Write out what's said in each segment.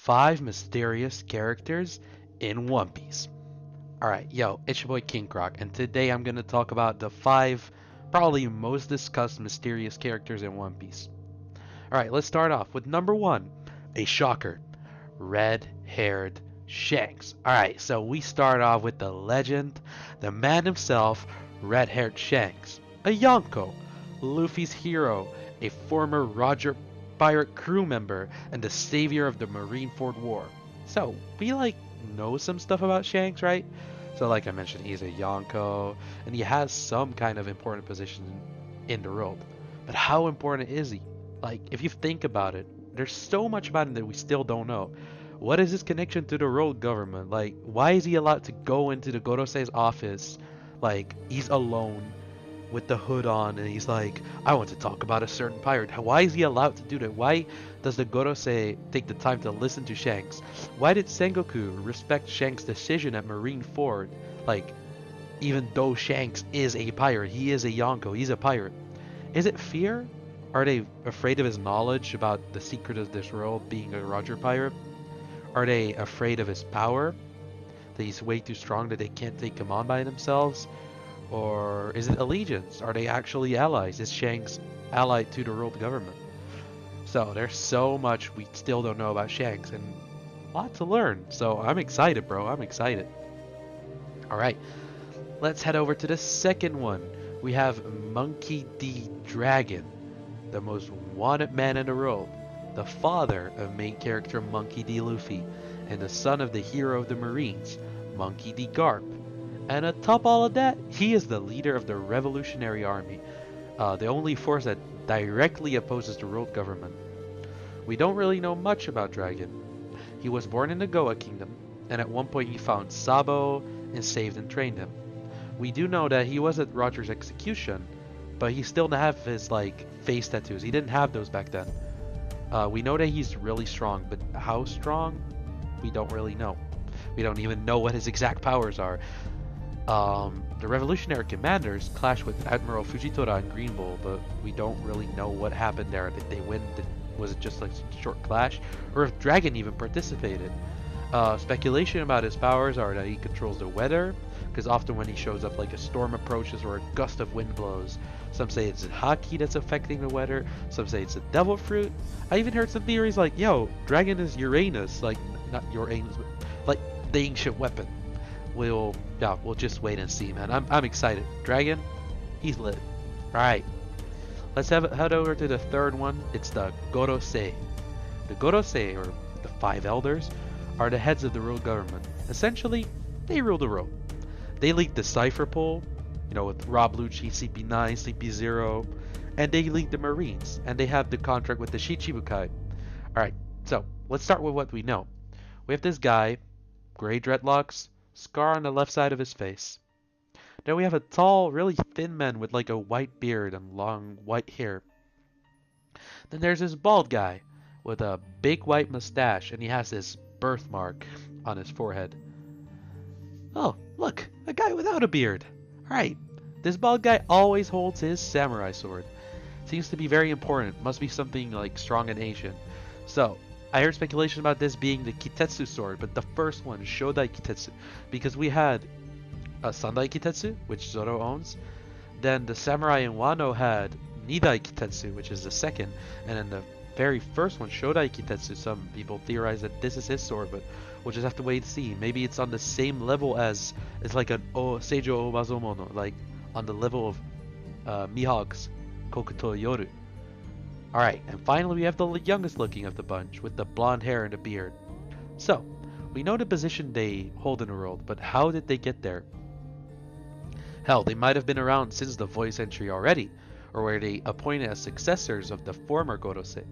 5 mysterious characters in One Piece. Alright, yo, it's your boy King Croc, and today I'm gonna talk about the 5 probably most discussed mysterious characters in One Piece. Alright, let's start off with number 1, a shocker, red-haired Shanks. Alright, so we start off with the legend, the man himself, red-haired Shanks, a Yonko, Luffy's hero, a former Roger pirate crew member, and the savior of the Marineford War. So, we know some stuff about Shanks, right? So like I mentioned, he's a Yonko, and he has some kind of important position in the world. But how important is he? Like, if you think about it, there's so much about him that we still don't know. What is his connection to the world government? Like, why is he allowed to go into the Gorosei's office? Like, he's alone with the hood on, and he's like, I want to talk about a certain pirate. Why is he allowed to do that? Why does the Gorosei take the time to listen to Shanks? Why did Sengoku respect Shanks' decision at Marineford? Like, even though Shanks is a pirate, he is a Yonko, he's a pirate. Is it fear? Are they afraid of his knowledge about the secret of this world, being a Roger pirate? Are they afraid of his power? That he's way too strong that they can't take him on by themselves? Or is it allegiance? Are they actually allies? Is Shanks allied to the world government? So there's so much we still don't know about Shanks, and a lot to learn. So I'm excited, bro. I'm excited. Alright, let's head over to the second one. We have Monkey D. Dragon, the most wanted man in the world, the father of main character Monkey D. Luffy, and the son of the hero of the Marines, Monkey D. Garp. And atop all of that, he is the leader of the Revolutionary Army, the only force that directly opposes the world government. We don't really know much about Dragon. He was born in the Goa Kingdom, and at one point he found Sabo and saved and trained him. We do know that he was at Roger's execution, but he still didn't have his face tattoos. He didn't have those back then. We know that he's really strong, but how strong? We don't really know. We don't even know what his exact powers are. The revolutionary commanders clashed with Admiral Fujitora and Green Bull, but we don't really know what happened there. Did they win? Was it just like a short clash? Or if Dragon even participated? Speculation about his powers are that he controls the weather, because often when he shows up, like a storm approaches or a gust of wind blows. Some say it's Haki that's affecting the weather, some say it's a devil fruit. I even heard some theories like, yo, Dragon is Uranus, like, not Uranus, but like the ancient weapon. We'll just wait and see, man. I'm excited. Dragon, he's lit. Alright, let's head over to the third one. It's the Gorosei. The Gorosei, or the 5 elders, are the heads of the world government. Essentially, they rule the world. They lead the Cypher Pool, with Rob Lucci, CP9, CP0, and they lead the Marines, and they have the contract with the Shichibukai. Alright, so let's start with what we know. We have this guy, gray dreadlocks, scar on the left side of his face. Then we have a tall, really thin man with like a white beard and long white hair. Then there's this bald guy with a big white mustache, and he has this birthmark on his forehead. Oh, look, a guy without a beard. Alright, this bald guy always holds his samurai sword. Seems to be very important, must be something like strong and ancient. So, I heard speculation about this being the Kitetsu sword, but the first one, Shodai Kitetsu, because we had a Sandai Kitetsu, which Zoro owns. Then the samurai in Wano had Nidai Kitetsu, which is the second, and then the very first one, Shodai Kitetsu, some people theorize that this is his sword, but we'll just have to wait and see. Maybe it's on the same level as, it's like an Seijo Obazomono, like on the level of Mihawk's Kokuto Yoru. Alright, and finally we have the youngest looking of the bunch, with the blonde hair and the beard. So, we know the position they hold in the world, but how did they get there? Hell, they might have been around since the voice entry already, or were they appointed as successors of the former Gorosei?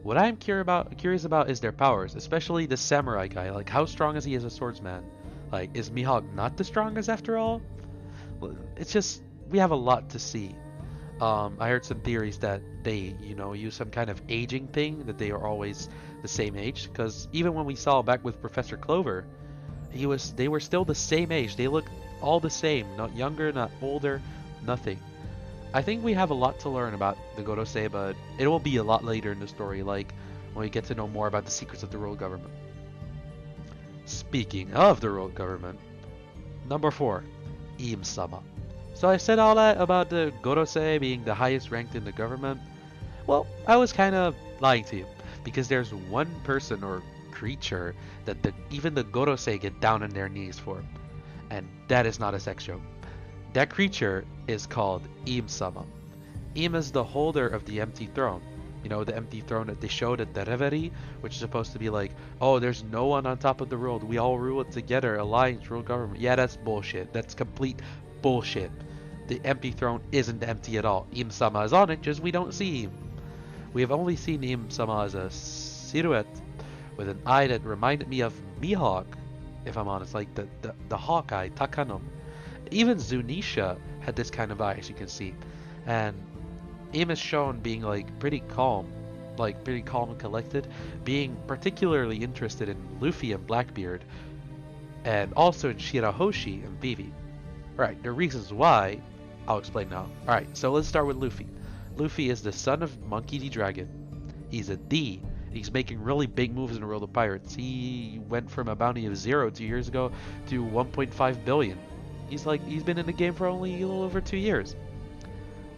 What I'm curious about is their powers, especially the samurai guy. Like, how strong is he as a swordsman? Like, is Mihawk not the strongest after all? It's just, we have a lot to see. I heard some theories that they, use some kind of aging thing, that they are always the same age. Because even when we saw back with Professor Clover, they were still the same age. They looked all the same, not younger, not older, nothing. I think we have a lot to learn about the Gorosei, but it will be a lot later in the story. Like, when we get to know more about the secrets of the world government. Speaking of the world government, number 4, Imu-sama. So I said all that about the Gorosei being the highest ranked in the government. Well, I was kind of lying to you, because there's one person or creature that even the Gorosei get down on their knees for, and that is not a sex joke. That creature is called Imu-sama. Im is the holder of the empty throne. You know, the empty throne that they showed at the Reverie, which is supposed to be like, oh, there's no one on top of the world. We all rule it together. Alliance, world government. Yeah, that's bullshit. That's complete bullshit. The empty throne isn't empty at all. Imu-sama is on it, just we don't see him. We have only seen Imu-sama as a silhouette with an eye that reminded me of Mihawk, if I'm honest, like the Hawkeye, Takano. Even Zunisha had this kind of eye, as you can see. And Im is shown being like pretty calm and collected, being particularly interested in Luffy and Blackbeard, and also in Shirahoshi and Vivi. Alright, the reasons why, I'll explain now. Alright, so let's start with Luffy. Luffy is the son of Monkey D. Dragon. He's a D. He's making really big moves in the world of pirates. He went from a bounty of 0 2 years ago to 1.5 billion. He's been in the game for only a little over 2 years.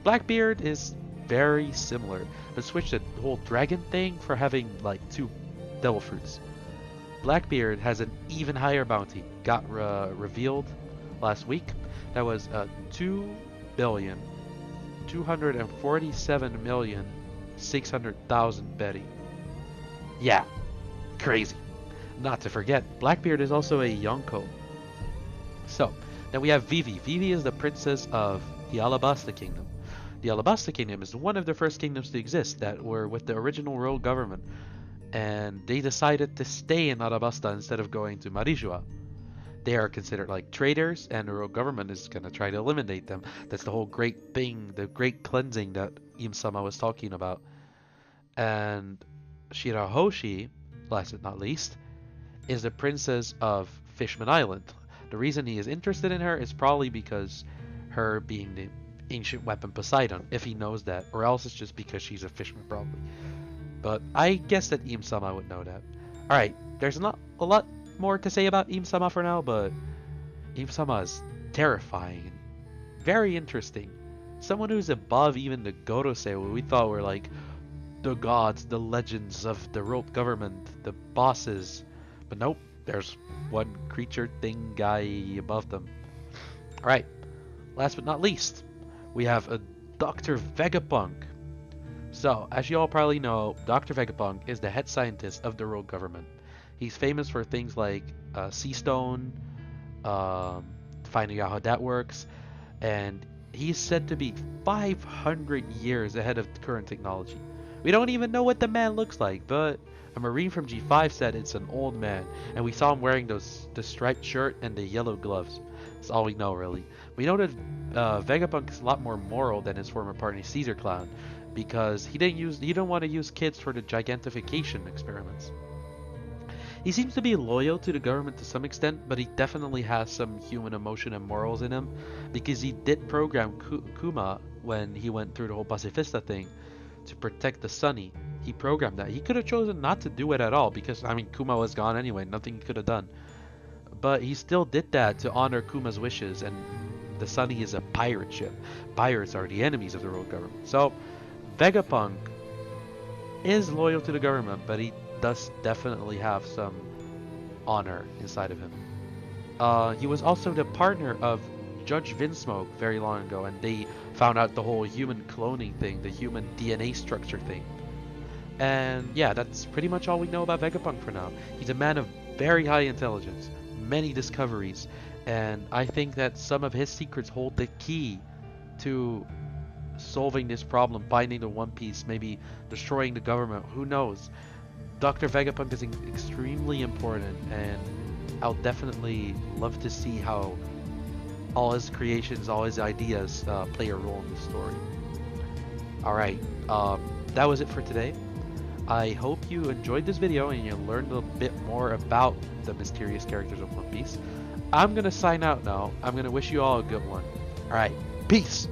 Blackbeard is very similar, but switched the whole dragon thing for having like 2 devil fruits. Blackbeard has an even higher bounty, got revealed last week. That was 2,247,600,000 Betty. Yeah, crazy. Not to forget, Blackbeard is also a Yonko. So, then we have Vivi. Vivi is the princess of the Alabasta Kingdom. The Alabasta Kingdom is one of the first kingdoms to exist that were with the original world government, and they decided to stay in Alabasta instead of going to Marijua. They are considered like traitors, and the world government is going to try to eliminate them. That's the whole great thing, the great cleansing that Imu-sama was talking about. And Shirahoshi, last but not least, is the princess of Fishman Island. The reason he is interested in her is probably because her being the ancient weapon Poseidon, if he knows that, or else it's just because she's a fisherman probably. But I guess that Imu-sama would know that. Alright, there's not a lot more to say about Imu-sama for now, but Imu-sama is terrifying and very interesting. Someone who's above even the Gorosei, what we thought were like the gods, the legends of the world government, the bosses. But nope, there's one creature thing guy above them. Alright, last but not least, we have a Dr. Vegapunk. So, as you all probably know, Dr. Vegapunk is the head scientist of the world government. He's famous for things like Sea Stone, finding out how that works, and he's said to be 500 years ahead of current technology. We don't even know what the man looks like, but a Marine from G5 said it's an old man, and we saw him wearing the striped shirt and the yellow gloves. That's all we know, really. We know that Vegapunk is a lot more moral than his former partner Caesar Clown, because he didn't want to use kids for the gigantification experiments. He seems to be loyal to the government to some extent, but he definitely has some human emotion and morals in him, because he did program Kuma when he went through the whole pacifista thing to protect the Sunny. He programmed that. He could have chosen not to do it at all, because I mean Kuma was gone anyway, nothing he could have done. But he still did that to honor Kuma's wishes, and the Sunny is a pirate ship. Pirates are the enemies of the world government. So Vegapunk is loyal to the government, but he does definitely have some honor inside of him. He was also the partner of Judge Vinsmoke very long ago, and they found out the whole human cloning thing, the human DNA structure thing. And yeah, that's pretty much all we know about Vegapunk for now. He's a man of very high intelligence, many discoveries, and I think that some of his secrets hold the key to solving this problem, finding the One Piece, maybe destroying the government, who knows. Dr. Vegapunk is extremely important, and I'll definitely love to see how all his creations, all his ideas play a role in the story. Alright, that was it for today. I hope you enjoyed this video and you learned a bit more about the mysterious characters of One Piece. I'm going to sign out now. I'm going to wish you all a good one. Alright, peace!